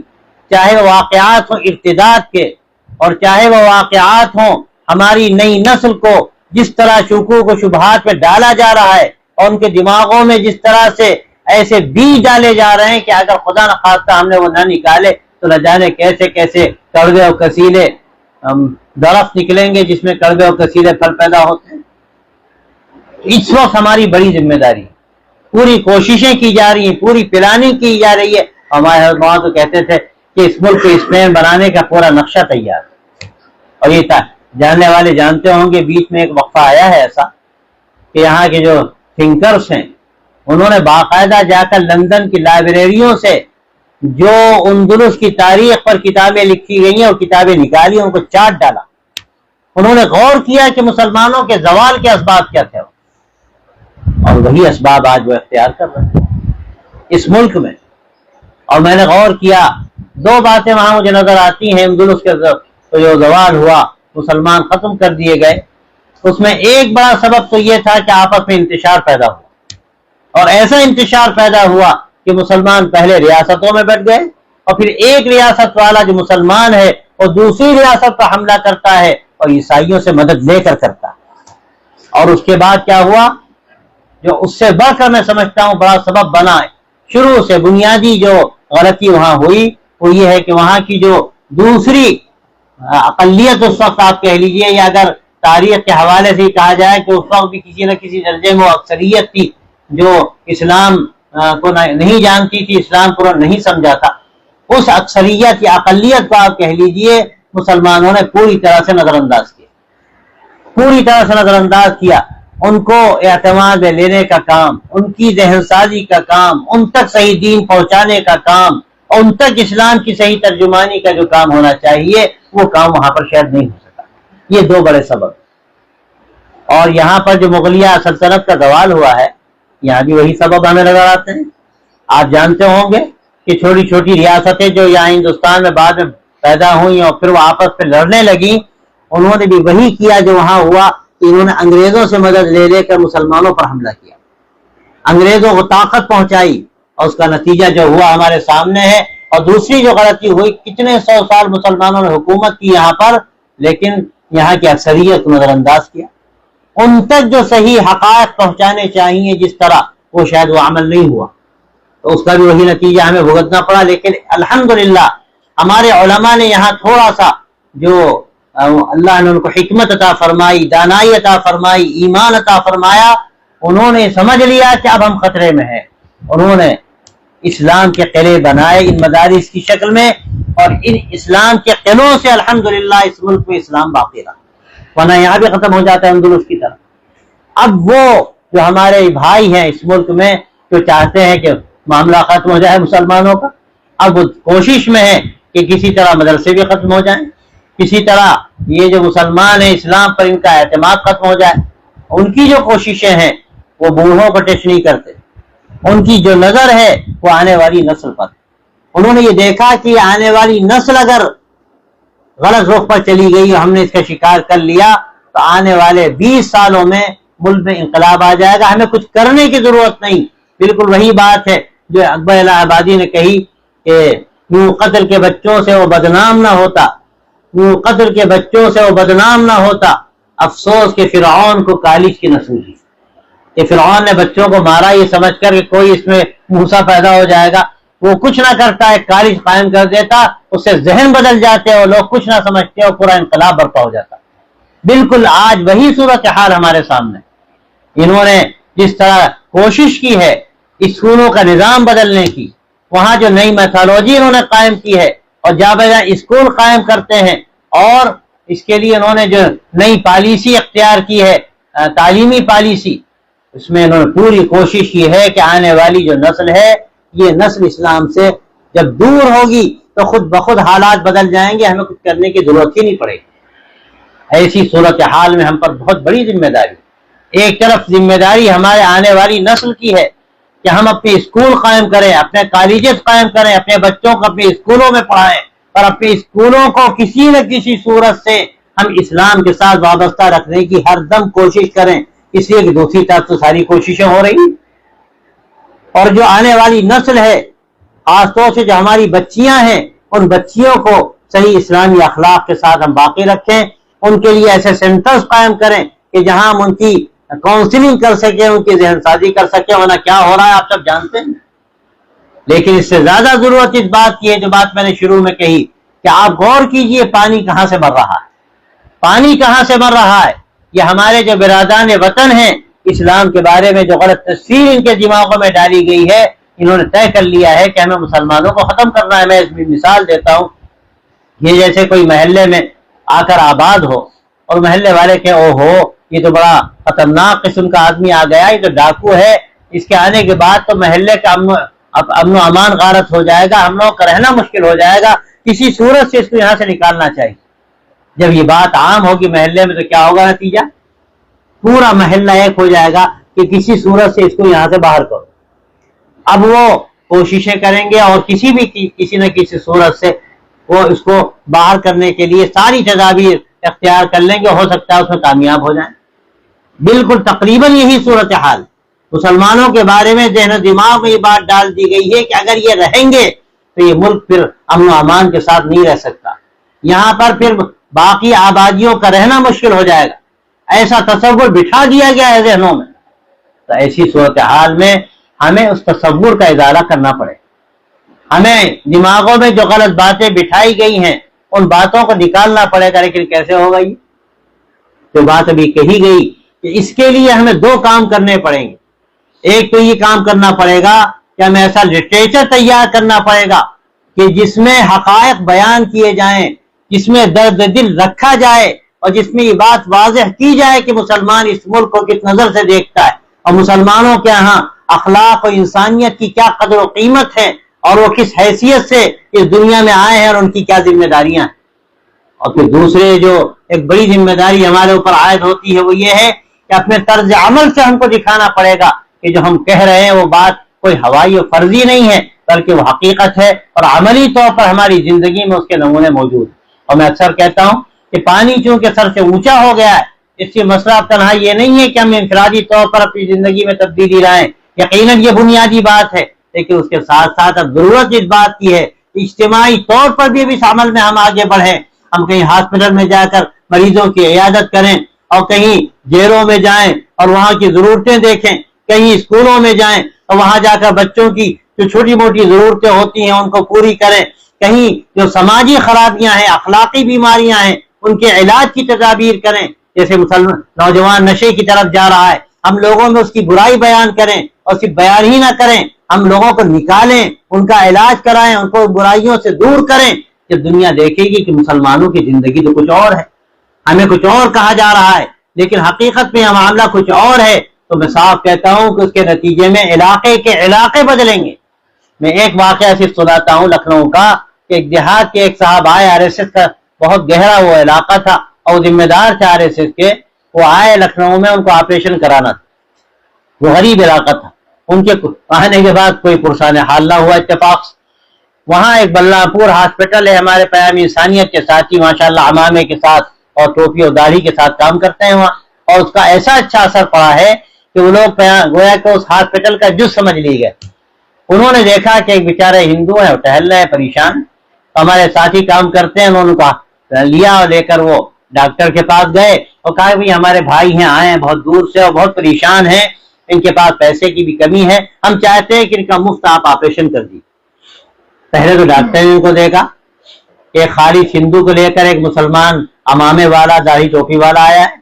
چاہے وہ واقعات ہوں ارتداد کے، اور چاہے وہ واقعات ہوں ہماری نئی نسل کو جس طرح شکوک و شبہات میں ڈالا جا رہا ہے، اور ان کے دماغوں میں جس طرح سے ایسے بیج ڈالے جا رہے ہیں کہ اگر خدا نخواستہ ہم نے وہ نہ نکالے تو نہ جانے کیسے کیسے کڑوے اور کسیلے درخت نکلیں گے جس میں کڑوے اور کسیلے پھل پیدا ہوتے ہیں۔ اس وقت ہماری بڑی ذمہ داری، پوری کوششیں کی جا رہی ہیں، پوری پلاننگ کی جا رہی ہے۔ ہمارے حضرات تو کہتے تھے کہ اس ملک کو اسپین بنانے کا پورا نقشہ تیار ہے، اور یہ جاننے والے جانتے ہوں گے بیچ میں ایک وقفہ آیا ہے ایسا کہ یہاں کے جو تھنکرس ہیں انہوں نے باقاعدہ جا کر لندن کی لائبریریوں سے جو اندلس کی تاریخ پر کتابیں لکھی گئی ہیں اور کتابیں نکالی، ان کو چاٹ ڈالا۔ انہوں نے غور کیا کہ مسلمانوں کے زوال کے اسباب کیا تھے، اور وہی اسباب آج وہ اختیار کر رہے ہیں اس ملک میں۔ اور میں نے غور کیا، دو باتیں وہاں مجھے نظر آتی ہیں۔ اندلس کے جو زوال ہوا، مسلمان ختم کر دیے گئے، اس میں ایک بڑا سبب تو یہ تھا کہ آپس میں انتشار پیدا ہوا، اور ایسا انتشار پیدا ہوا کہ مسلمان پہلے ریاستوں میں بیٹھ گئے، اور پھر ایک ریاست والا جو مسلمان ہے وہ دوسری ریاست پر حملہ کرتا ہے اور عیسائیوں سے مدد لے کر کرتا ہے۔ اور اس کے بعد کیا ہوا، جو اس سے بڑھ کر میں سمجھتا ہوں بڑا سبب بنا ہے، شروع سے بنیادی جو غلطی وہاں ہوئی وہ یہ ہے کہ وہاں کی جو دوسری اقلیت اس وقت آپ کہہ لیجئے، یا اگر تاریخ کے حوالے سے ہی کہا جائے کہ اس وقت بھی کسی نہ کسی درجے میں وہ اکثریت تھی جو اسلام کو نہیں جانتی تھی، اسلام کو نہیں سمجھا تھا، اس اکثریت یا اقلیت کو آپ کہہ لیجئے مسلمانوں نے پوری طرح سے نظر انداز کیا، پوری طرح سے نظر انداز کیا۔ ان کو اعتماد میں لینے کا کام، ان کی ذہن سازی کا کام، ان تک صحیح دین پہنچانے کا کام، اور ان تک اسلام کی صحیح ترجمانی کا جو کام ہونا چاہیے وہ کام وہاں پر شاید نہیں ہو سکا۔ یہ دو بڑے سبب۔ اور یہاں پر جو مغلیہ سلطنت کا زوال ہوا ہے، یہاں بھی وہی سبب ہمیں نظر آتے ہیں۔ آپ جانتے ہوں گے کہ چھوٹی چھوٹی ریاستیں جو یہاں ہندوستان میں بعد میں پیدا ہوئی اور پھر وہ آپس میں لڑنے لگیں، انہوں نے بھی وہی کیا جو وہاں ہوا کہ انہوں نے انگریزوں سے مدد لے لے کر مسلمانوں پر حملہ کیا، انگریزوں کو طاقت پہنچائی، اور اس کا نتیجہ جو ہوا ہمارے سامنے ہے۔ اور دوسری جو غلطی ہوئی، کتنے 100 سال مسلمانوں نے حکومت کی یہاں پر، لیکن یہاں کی اکثریت کو نظر انداز کیا، ان تک جو صحیح حقائق پہنچانے چاہیے جس طرح، وہ شاید وہ عمل نہیں ہوا، تو اس کا بھی وہی نتیجہ ہمیں بھگتنا پڑا۔ لیکن الحمدللہ ہمارے علماء نے یہاں تھوڑا سا جو اللہ نے ان کو حکمت عطا فرمائی، دانائی عطا فرمائی، ایمان عطا فرمایا، انہوں نے سمجھ لیا کہ اب ہم خطرے میں ہیں۔ انہوں نے اسلام کے قلعے بنائے ان مدارس کی شکل میں، اور ان اسلام کے قلعوں سے الحمدللہ اس ملک میں اسلام باقی رہا، ورنہ یہاں بھی ختم ہو جاتا ہے اندلس کی طرح۔ اب وہ جو ہمارے بھائی ہیں اس ملک میں جو چاہتے ہیں کہ معاملہ ختم ہو جائے مسلمانوں کا، اب وہ کوشش میں ہے کہ کسی طرح مدرسے بھی ختم ہو جائیں، کسی طرح یہ جو مسلمان ہیں اسلام پر ان کا اعتماد ختم ہو جائے۔ ان کی جو کوششیں ہیں وہ بوڑھوں کو ٹچ نہیں کرتے، ان کی جو نظر ہے وہ آنے والی نسل پر۔ انہوں نے یہ دیکھا کہ آنے والی نسل اگر غلط رخ پر چلی گئی اور ہم نے اس کا شکار کر لیا تو آنے والے 20 سالوں میں ملک میں انقلاب آ جائے گا، ہمیں کچھ کرنے کی ضرورت نہیں۔ بالکل وہی بات ہے جو اکبر الہ آبادی نے کہی کہ یوں قتل کے بچوں سے وہ بدنام نہ ہوتا، یوں قتل کے بچوں سے وہ بدنام نہ ہوتا، افسوس کہ فرعون کو کالج کی نہ سوجی، کہ فرعون نے بچوں کو مارا یہ سمجھ کر کہ کوئی اس میں موسیٰ پیدا ہو جائے گا، وہ کچھ نہ کرتا ہے، کالج قائم کر دیتا، اس سے ذہن بدل جاتے اور لوگ کچھ نہ سمجھتے اور پورا انقلاب برپا ہو جاتا۔ بالکل آج وہی صورتحال ہمارے سامنے۔ انہوں نے جس طرح کوشش کی ہے اسکولوں کا نظام بدلنے کی، وہاں جو نئی میتھالوجی انہوں نے قائم کی ہے، اور جا بجا اسکول قائم کرتے ہیں، اور اس کے لیے انہوں نے جو نئی پالیسی اختیار کی ہے، تعلیمی پالیسی، اس میں انہوں نے پوری کوشش کی ہے کہ آنے والی جو نسل ہے یہ نسل اسلام سے جب دور ہوگی تو خود بخود حالات بدل جائیں گے، ہمیں کچھ کرنے کی ضرورت ہی نہیں پڑے گی۔ ایسی صورتحال میں ہم پر بہت بڑی ذمہ داری، ایک طرف ذمہ داری ہمارے آنے والی نسل کی ہے کہ ہم اپنے اسکول قائم کریں، اپنے کالجز قائم کریں، اپنے بچوں کو اپنے اسکولوں میں پڑھائیں، اور اپنے اسکولوں کو کسی نہ کسی صورت سے ہم اسلام کے ساتھ وابستہ رکھنے کی ہر دم کوشش کریں۔ اس لیے کہ دوسری طرف تو ساری کوششیں ہو رہی ہیں. اور جو آنے والی نسل ہے، خاص طور سے جو ہماری بچیاں ہیں، ان بچیوں کو صحیح اسلامی اخلاق کے ساتھ ہم باقی رکھیں. ان کے لیے ایسے سینٹرز قائم کریں کہ جہاں ہم ان کی کاؤنسلنگ کر سکیں، ان کی ذہن سازی کر سکیں. ورنہ کیا ہو رہا ہے آپ سب جانتے ہیں. لیکن اس سے زیادہ ضرورت اس بات کی ہے، جو بات میں نے شروع میں کہی، کہ آپ غور کیجئے پانی کہاں سے مر رہا ہے. پانی کہاں سے مر رہا ہے. یہ ہمارے جو برادران وطن ہیں، اسلام کے بارے میں جو غلط تصویر ان کے دماغوں میں ڈالی گئی ہے، انہوں نے طے کر لیا ہے کہ ہمیں مسلمانوں کو ختم کرنا ہے. میں اس میں مثال دیتا ہوں. یہ جیسے کوئی محلے میں آ کر آباد ہو اور محلے والے کہ او ہو یہ تو بڑا خطرناک قسم کا آدمی آ گیا، یہ تو ڈاکو ہے، اس کے آنے کے بعد تو محلے کا امن و امان غارت ہو جائے گا، ہم لوگوں کا رہنا مشکل ہو جائے گا، کسی صورت سے اس کو یہاں سے نکالنا چاہیے. جب یہ بات عام ہوگی محلے میں تو کیا ہوگا نتیجہ؟ پورا محلہ ایک ہو جائے گا کہ کسی صورت سے اس کو یہاں سے باہر کرو. اب وہ کوششیں کریں گے اور کسی نہ کسی صورت سے وہ اس کو باہر کرنے کے لیے ساری تدابیر اختیار کر لیں گے. ہو سکتا ہے اس میں کامیاب ہو جائیں. بالکل تقریباً یہی صورتحال مسلمانوں کے بارے میں ذہن و دماغ میں یہ بات ڈال دی گئی ہے کہ اگر یہ رہیں گے تو یہ ملک پھر امن و امان کے ساتھ نہیں رہ سکتا. یہاں پر پھر باقی آبادیوں کا رہنا مشکل ہو جائے گا. ایسا تصور بٹھا دیا گیا ہے ذہنوں میں. تو ایسی صورتحال میں ہمیں اس تصور کا ازالہ کرنا پڑے. ہمیں دماغوں میں جو غلط باتیں بٹھائی گئی ہیں ان باتوں کو نکالنا پڑے گا. لیکن کیسے ہوگا؟ یہ جو بات ابھی کہی گئی کہ اس کے لیے ہمیں دو کام کرنے پڑیں گے. ایک تو یہ کام کرنا پڑے گا کہ ہمیں ایسا لٹریچر تیار کرنا پڑے گا کہ جس میں حقائق بیان کیے جائیں، جس میں درد دل رکھا جائے اور جس میں یہ بات واضح کی جائے کہ مسلمان اس ملک کو کس نظر سے دیکھتا ہے اور مسلمانوں کے یہاں اخلاق اور انسانیت کی کیا قدر و قیمت ہے اور وہ کس حیثیت سے اس دنیا میں آئے ہیں اور ان کی کیا ذمہ داریاں ہیں. اور پھر دوسرے جو ایک بڑی ذمہ داری ہمارے اوپر عائد ہوتی ہے وہ یہ ہے کہ اپنے طرز عمل سے ہم کو دکھانا پڑے گا کہ جو ہم کہہ رہے ہیں وہ بات کوئی ہوائی و فرضی نہیں ہے بلکہ وہ حقیقت ہے اور عملی طور پر ہماری زندگی میں اس کے نمونے موجود ہیں. اور میں اکثر کہتا ہوں کہ پانی چونکہ سر سے اونچا ہو گیا ہے، اس سے مسئلہ اب تنہا یہ نہیں ہے کہ ہم انفرادی طور پر اپنی زندگی میں تبدیلی لائیں. یقیناً یہ بنیادی بات ہے، لیکن اس کے ساتھ ساتھ اب ضرورت اس بات کی ہے اجتماعی طور پر بھی اس عمل میں ہم آگے بڑھیں. ہم کہیں ہاسپٹل میں جا کر مریضوں کی عیادت کریں اور کہیں جیلوں میں جائیں اور وہاں کی ضرورتیں دیکھیں، کہیں اسکولوں میں جائیں اور وہاں جا کر بچوں کی جو چھوٹی موٹی ضرورتیں ہوتی ہیں ان کو پوری کریں، کہیں جو سماجی خرابیاں ہیں، اخلاقی بیماریاں ہیں ان کے علاج کی تدابیر کریں. جیسے نوجوان نشے کی طرف جا رہا ہے، ہم لوگوں میں اس کی برائی بیان کریں اور صرف بیان ہی نہ کریں، ہم لوگوں کو نکالیں، ان کا علاج کرائیں، ان کو برائیوں سے دور کریں. جب دنیا دیکھے گی کہ مسلمانوں کی زندگی تو کچھ اور ہے، ہمیں کچھ اور کہا جا رہا ہے لیکن حقیقت میں یہ معاملہ کچھ اور ہے، تو میں صاف کہتا ہوں کہ اس کے نتیجے میں علاقے کے علاقے بدلیں گے. میں ایک واقعہ صرف سناتا ہوں لکھنؤ کا کہ ایک دیہات کے ایک صاحب آئے، آر ایس ایس کا بہت گہرا وہ علاقہ تھا اور ذمہ دار تھے آر ایس ایس کے. وہ آئے لکھنؤ میں، ان کو آپریشن کرانا تھا. وہ غریب علاقہ تھا. ان کے آنے کے بعد کوئی پرسان حال نہ ہوا اتفاق سے. وہاں ایک بلہ پور ہاسپٹل ہے، ہمارے پیام انسانیت کے ساتھی ماشاءاللہ عمامے کے ساتھ اور ٹوپی اور داڑھی کے ساتھ کام کرتے ہیں وہاں، اور اس کا ایسا اچھا اثر پڑا ہے کہ وہ لوگ گویا کہ اس ہاسپٹل کا جز سمجھ لی گئے. انہوں نے دیکھا کہ ایک بیچارے ہندو ہیں، ٹہل رہے ہیں پریشان، ہمارے ساتھی کام کرتے ہیں، انہوں نے لیا اور لے کر وہ ڈاکٹر کے پاس گئے اور کہا کہ ہمارے بھائی ہیں، آئے ہیں بہت دور سے اور بہت پریشان ہیں، ان کے پاس پیسے کی بھی کمی ہے، ہم چاہتے ہیں کہ ان کا مفت آپ آپریشن کر دیجیے. پہلے تو ڈاکٹر نے ان کو دیکھا، ایک خالص ہندو کو لے کر ایک مسلمان عمامے والا داڑھی ٹوپی والا آیا ہے.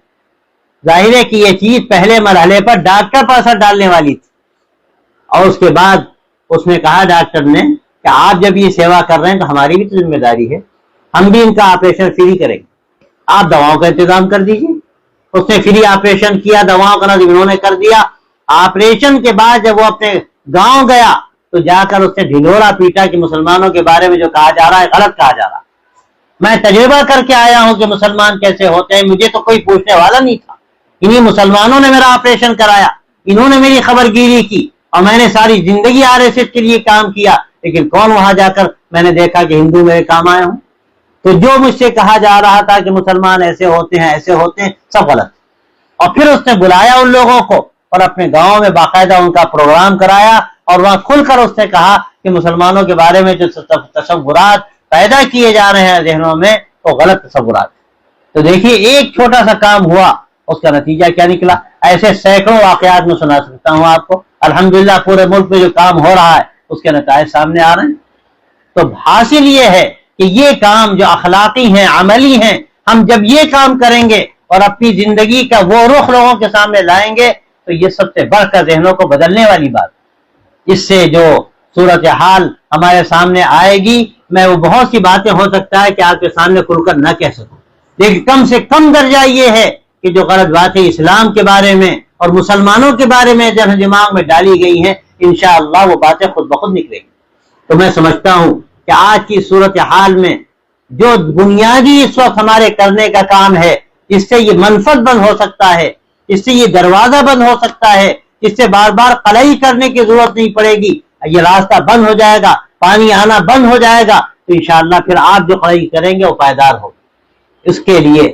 ظاہر ہے کہ یہ چیز پہلے مرحلے پر ڈاکٹر پر اثر ڈالنے والی تھی، اور اس کے بعد اس نے کہا ڈاکٹر نے کہ آپ جب یہ سیوا کر رہے ہیں تو ہماری بھی تو ذمہ داری ہے، ہم بھی ان کا آپریشن فری کریں گے، آپ دواؤں کا انتظام کر دیجیے. اس نے فری آپریشن کیا، دواؤں کا نظم انہوں نے کر دیا. آپریشن کے بعد جب وہ اپنے گاؤں گیا تو جا کر اس نے ڈھنڈورا پیٹا کہ مسلمانوں کے بارے میں جو کہا جا رہا ہے غلط کہا جا رہا ہے. میں تجربہ کر کے آیا ہوں کہ مسلمان کیسے ہوتے ہیں، مجھے تو کوئی پوچھنے والا نہیں تھا، انہی مسلمانوں نے میرا آپریشن کرایا، انہوں نے میری خبر گیری کی اور میں نے ساری زندگی آر ایس ایس کے لیے کام کیا. لیکن کون وہاں جا کر میں نے دیکھا کہ ہندو میرے کام آئے ہوں. تو جو مجھ سے کہا جا رہا تھا کہ مسلمان ایسے ہوتے ہیں ایسے ہوتے ہیں، سب غلط. اور پھر اس نے بلایا ان لوگوں کو اور اپنے گاؤں میں باقاعدہ ان کا پروگرام کرایا اور وہاں کھل کر اس نے کہا کہ مسلمانوں کے بارے میں جو تصورات پیدا کیے جا رہے ہیں ذہنوں میں وہ غلط تصورات. تو دیکھیے ایک چھوٹا سا کام ہوا, اس کا نتیجہ کیا نکلا. ایسے سینکڑوں واقعات میں سنا سکتا ہوں آپ کو. الحمدللہ پورے ملک میں جو کام ہو رہا ہے اس کے نتائج سامنے آ رہے ہیں. تو حاصل یہ ہے کہ یہ کام جو اخلاقی ہیں, عملی ہیں, ہم جب یہ کام کریں گے اور اپنی زندگی کا وہ رخ لوگوں کے سامنے لائیں گے تو یہ سب سے بڑھ کر ذہنوں کو بدلنے والی بات. اس سے جو صورتحال ہمارے سامنے آئے گی, میں وہ بہت سی باتیں ہو سکتا ہے کہ آپ کے سامنے کھل کر نہ کہہ سکوں, لیکن کم سے کم درجہ یہ ہے کہ جو غلط باتیں اسلام کے بارے میں اور مسلمانوں کے بارے میں جب دماغ میں ڈالی گئی ہیں انشاءاللہ وہ باتیں خود بخود نکلیں گی. تو میں سمجھتا ہوں کہ آج کی صورتحال میں جو بنیادی اس وقت ہمارے کرنے کا کام ہے, اس سے یہ منفذ بند ہو سکتا ہے, اس سے یہ دروازہ بند ہو سکتا ہے, اس سے بار بار قلعی کرنے کی ضرورت نہیں پڑے گی, یہ راستہ بند ہو جائے گا, پانی آنا بند ہو جائے گا, تو انشاءاللہ پھر آپ جو قلعی کریں گے وہ پائیدار ہوگی. اس کے لیے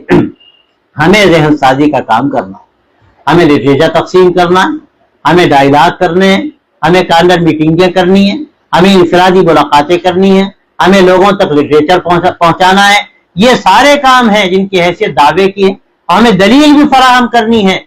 ہمیں ذہن سازی کا کام کرنا ہے, ہمیں لٹریچر تقسیم کرنا ہے, ہمیں ڈائلاگ کرنے ہیں, ہمیں کارنر میٹنگیں کرنی ہیں, ہمیں انفرادی ملاقاتیں کرنی ہیں, ہمیں لوگوں تک لٹریچر پہنچانا ہے. یہ سارے کام ہیں جن کی حیثیت دعوے کی ہے. اور ہمیں دلیل بھی فراہم کرنی ہے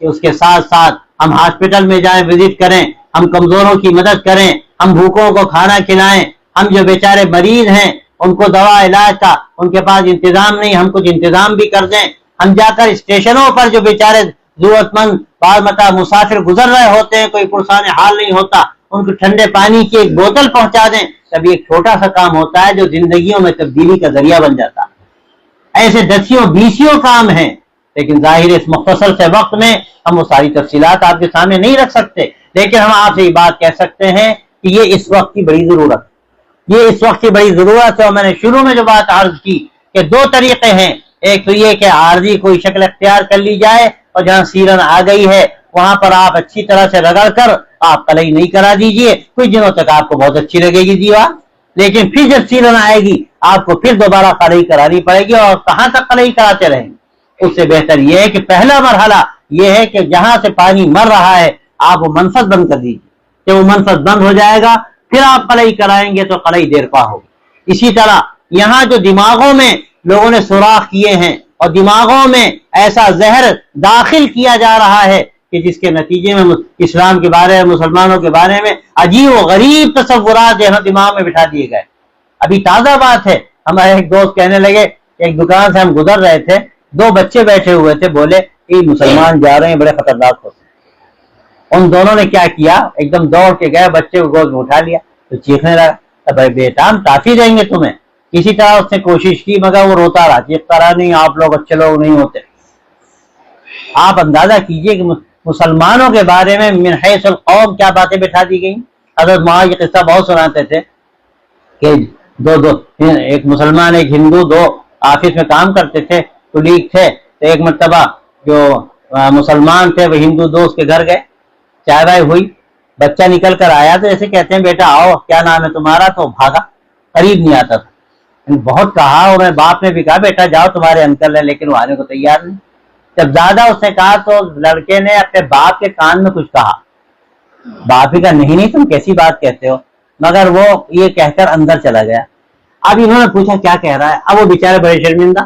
کہ اس کے ساتھ ساتھ ہم ہاسپٹل میں جائیں, وزٹ کریں, ہم کمزوروں کی مدد کریں, ہم بھوکوں کو کھانا کھلائیں, ہم جو بیچارے مریض ہیں ان کو دوا علاج کا ان کے پاس انتظام نہیں, ہم کچھ انتظام بھی کر دیں. ہم جا کر اسٹیشنوں پر جو بیچارے ضرورت مند بعض مسافر گزر رہے ہوتے ہیں, کوئی پرسان حال نہیں ہوتا, ان کو ٹھنڈے پانی کی ایک بوتل پہنچا دیں. تب ایک چھوٹا سا کام ہوتا ہے جو زندگیوں میں تبدیلی کا ذریعہ بن جاتا ہے. ایسے دسیوں بیسیوں کام ہیں, لیکن ظاہر اس مختصر سے وقت میں ہم وہ ساری تفصیلات آپ کے سامنے نہیں رکھ سکتے. لیکن ہم آپ سے یہ بات کہہ سکتے ہیں کہ یہ اس وقت کی بڑی ضرورت ہے, یہ اس وقت کی بڑی ضرورت ہے. اور میں نے شروع میں جو بات عرض کی کہ دو طریقے ہیں, ایک تو یہ کہ عارضی کوئی شکل اختیار کر لی جائے اور جہاں سیرن آ گئی ہے وہاں پر آپ اچھی طرح سے رگڑ کر آپ قلعی نہیں کرا دیجئے, کچھ دنوں تک آپ کو بہت اچھی لگے گی دیوار, لیکن پھر جب سیرن آئے گی آپ کو پھر دوبارہ قلعی کرانی پڑے گی, اور کہاں تک قلعی کراتے رہیں گے. اس سے بہتر یہ ہے کہ پہلا مرحلہ یہ ہے کہ جہاں سے پانی مر رہا ہے آپ وہ منفذ بند کر دیجیے. جب وہ منفذ بند ہو جائے گا پھر آپ قلعی کرائیں گے تو قلعی دیر پا ہوگی. اسی طرح یہاں جو دماغوں میں لوگوں نے سوراخ کیے ہیں اور دماغوں میں ایسا زہر داخل کیا جا رہا ہے کہ جس کے نتیجے میں اسلام کے بارے میں, مسلمانوں کے بارے میں عجیب و غریب تصورات دماغ میں بٹھا دیے گئے. ابھی تازہ بات ہے, ہمارے ایک دوست کہنے لگے, ایک دکان سے ہم گزر رہے تھے, دو بچے بیٹھے ہوئے تھے, بولے کہ مسلمان جا رہے ہیں, بڑے خطرناک ہوتے ہیں. ان دونوں نے کیا کیا, ایک دم دوڑ کے گئے, بچے کو گود میں اٹھا لیا تو چیخنے لگا, بھائی بیٹا ہم کافی دیں گے تمہیں. اسی طرح اس نے کوشش کی مگر وہ روتا رہا, چیختا رہا, نہیں آپ لوگ اچھے لوگ نہیں ہوتے. آپ اندازہ کیجئے کہ مسلمانوں کے بارے میں من حیث القوم کیا باتیں بٹھا دی گئی. حضرت معاذ یہ قصہ بہت سناتے تھے کہ ایک مسلمان ایک ہندو دو آفس میں کام کرتے تھے, کلیگ تھے. تو ایک مرتبہ جو مسلمان تھے وہ ہندو دوست کے گھر گئے, چائے وائے ہوئی, بچہ نکل کر آیا تو ایسے کہتے ہیں بیٹا آؤ کیا نام ہے تمہارا, تو بھاگا, قریب نہیں آتا تھا. بہت کہا, اور باپ نے بھی کہا بیٹا جاؤ تمہارے انکل ہے, لیکن وہ آنے کو تیار نہیں. جب زیادہ اس نے کہا تو لڑکے نے اپنے باپ کے کان میں کچھ کہا. باپ ہی کا نہیں تم کیسی بات کہتے ہو, مگر وہ یہ کہہ کر اندر چلا گیا. اب انہوں نے پوچھا کیا کہہ رہا ہے, اب وہ بیچارے بڑے شرمندہ,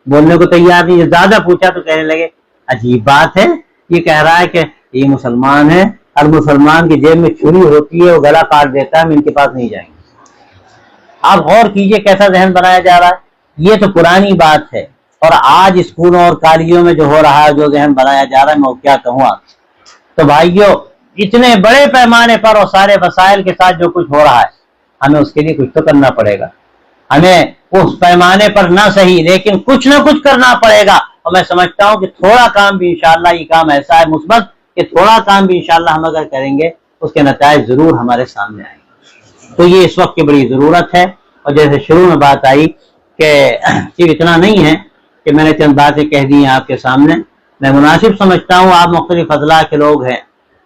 بولنے کو تیار نہیں. زیادہ پوچھا تو کہنے لگے عجیب بات ہے, یہ کہہ رہا ہے کہ یہ مسلمان ہے, ہر مسلمان کی جیب میں چھری ہوتی ہے, وہ گلا کاٹ دیتا ہے, ہم ان کے پاس نہیں جائیں گے. آپ غور کیجئے کیسا ذہن بنایا جا رہا ہے. یہ تو پرانی بات ہے, اور آج اسکولوں اور کالجوں میں جو ہو رہا ہے, جو ذہن بنایا جا رہا ہے, میں وہ کیا کہوں آپ. تو بھائیو اتنے بڑے پیمانے پر اور سارے وسائل کے ساتھ جو کچھ ہو رہا ہے, ہمیں اس کے لیے کچھ تو کرنا پڑے گا. ہمیں اس پیمانے پر نہ صحیح لیکن کچھ نہ کچھ کرنا پڑے گا. اور میں سمجھتا ہوں کہ تھوڑا کام بھی انشاءاللہ, یہ کام ایسا ہے مثبت کہ تھوڑا کام بھی انشاءاللہ ہم اگر کریں گے اس کے نتائج ضرور ہمارے سامنے آئیں گے. تو یہ اس وقت کی بڑی ضرورت ہے. اور جیسے شروع میں بات آئی کہ صرف اتنا نہیں ہے کہ میں نے چند باتیں کہہ دی ہیں آپ کے سامنے, میں مناسب سمجھتا ہوں آپ مختلف اضلاع کے لوگ ہیں,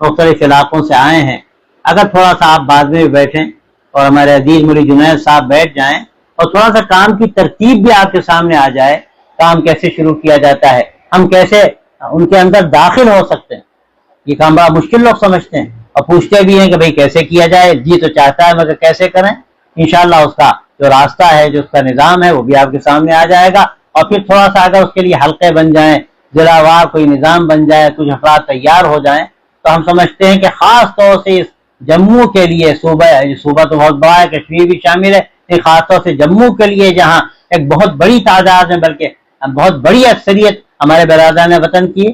مختلف علاقوں سے آئے ہیں, اگر تھوڑا سا آپ بعد میں بھی بیٹھیں اور ہمارے عزیز مولی جنید صاحب بیٹھ جائیں اور تھوڑا سا کام کی ترتیب بھی آپ کے سامنے آ جائے, کام کیسے شروع کیا جاتا ہے, ہم کیسے ان کے اندر داخل ہو سکتے ہیں. یہ کام بڑا مشکل لوگ سمجھتے ہیں اور پوچھتے بھی ہیں کہ بھئی کیسے کیا جائے. جی تو چاہتا ہے مگر کیسے کریں. انشاءاللہ اس کا جو راستہ ہے، جو اس کا نظام ہے، وہ بھی آپ کے سامنے آ جائے گا. اور پھر تھوڑا سا اگر اس کے لیے حلقے بن جائیں، ضلع وار کوئی نظام بن جائے، کچھ افراد تیار ہو جائیں، تو ہم سمجھتے ہیں کہ خاص طور سے اس جموں کے لیے، صوبہ تو بہت بڑا ہے، کشمیر بھی شامل ہے، لیکن خاص طور سے جموں کے لیے جہاں ایک بہت بڑی تعداد میں، بلکہ بہت بڑی اکثریت ہمارے برادران وطن کی،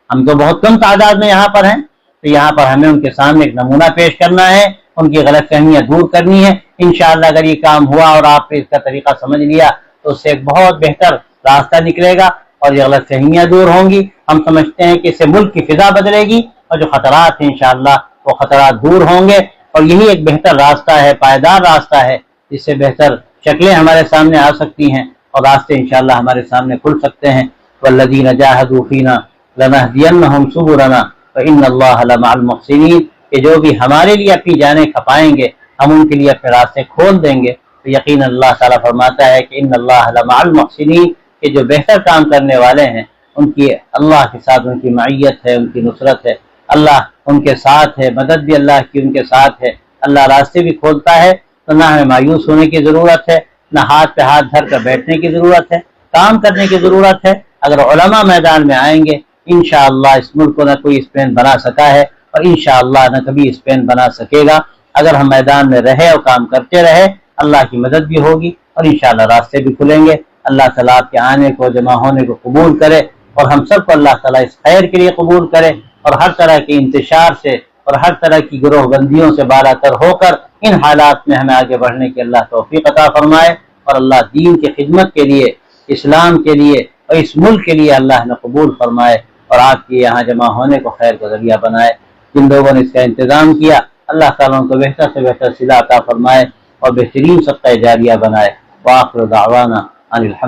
ہم تو بہت کم تعداد میں یہاں پر ہیں، تو یہاں پر ہمیں ان کے سامنے ایک نمونہ پیش کرنا ہے، ان کی غلط فہمیاں دور کرنی ہے. انشاءاللہ اگر یہ کام ہوا اور آپ نے اس کا طریقہ سمجھ لیا تو اس سے ایک بہت بہتر راستہ نکلے گا اور یہ غلط فہمیاں دور ہوں گی. ہم سمجھتے ہیں کہ اس سے ملک کی فضا بدلے گی اور جو خطرات ہیں انشاءاللہ وہ خطرات دور ہوں گے. اور یہی ایک بہتر راستہ ہے، پائیدار راستہ ہے، جس سے بہتر شکلیں ہمارے سامنے آ سکتی ہیں اور راستے انشاءاللہ ہمارے سامنے کھل سکتے ہیں. والذین جاہدوا فینا لنہدینہم سبلنا وان اللہ لمع المحسنین. کہ جو بھی ہمارے لیے اپنی جانیں کھپائیں گے، ہم ان کے لیے اپنے راستے کھول دیں گے. تو یقین اللہ تعالیٰ فرماتا ہے کہ ان اللہ لمع المحسنین، کہ جو بہتر کام کرنے والے ہیں ان کی اللہ کے ساتھ ان کی معیت ہے، ان کی نصرت ہے، اللہ ان کے ساتھ ہے، مدد بھی اللہ کی ان کے ساتھ ہے. اللہ راستے بھی کھولتا ہے. تو نہ ہمیں مایوس ہونے کی ضرورت ہے، نہ ہاتھ پہ ہاتھ دھر کر بیٹھنے کی ضرورت ہے، کام کرنے کی ضرورت ہے. اگر علماء میدان میں آئیں گے انشاءاللہ اس ملک کو نہ کوئی اسپین بنا سکا ہے اور انشاءاللہ نہ کبھی اسپین بنا سکے گا. اگر ہم میدان میں رہے اور کام کرتے رہے، اللہ کی مدد بھی ہوگی اور انشاءاللہ راستے بھی کھلیں گے. اللہ تعالیٰ آپ کے آنے کو، جمع ہونے کو قبول کرے اور ہم سب کو اللہ تعالیٰ اس خیر کے لیے قبول کرے اور ہر طرح کے انتشار سے اور ہر طرح کی گروہ بندیوں سے بالا تر ہو کر ان حالات میں ہمیں آگے بڑھنے کی اللہ توفیق عطا فرمائے. اور اللہ دین کی خدمت کے لیے، اسلام کے لیے اور اس ملک کے لیے اللہ نے قبول فرمائے اور آپ کے یہاں جمع ہونے کو خیر کا ذریعہ بنائے. جن لوگوں نے اس کا انتظام کیا اللہ تعالیٰ ان کو بہتر سے بہتر صلہ عطا فرمائے اور بہترین صدقہ جاریہ بنائے. وآخر دعوانا ان الحمد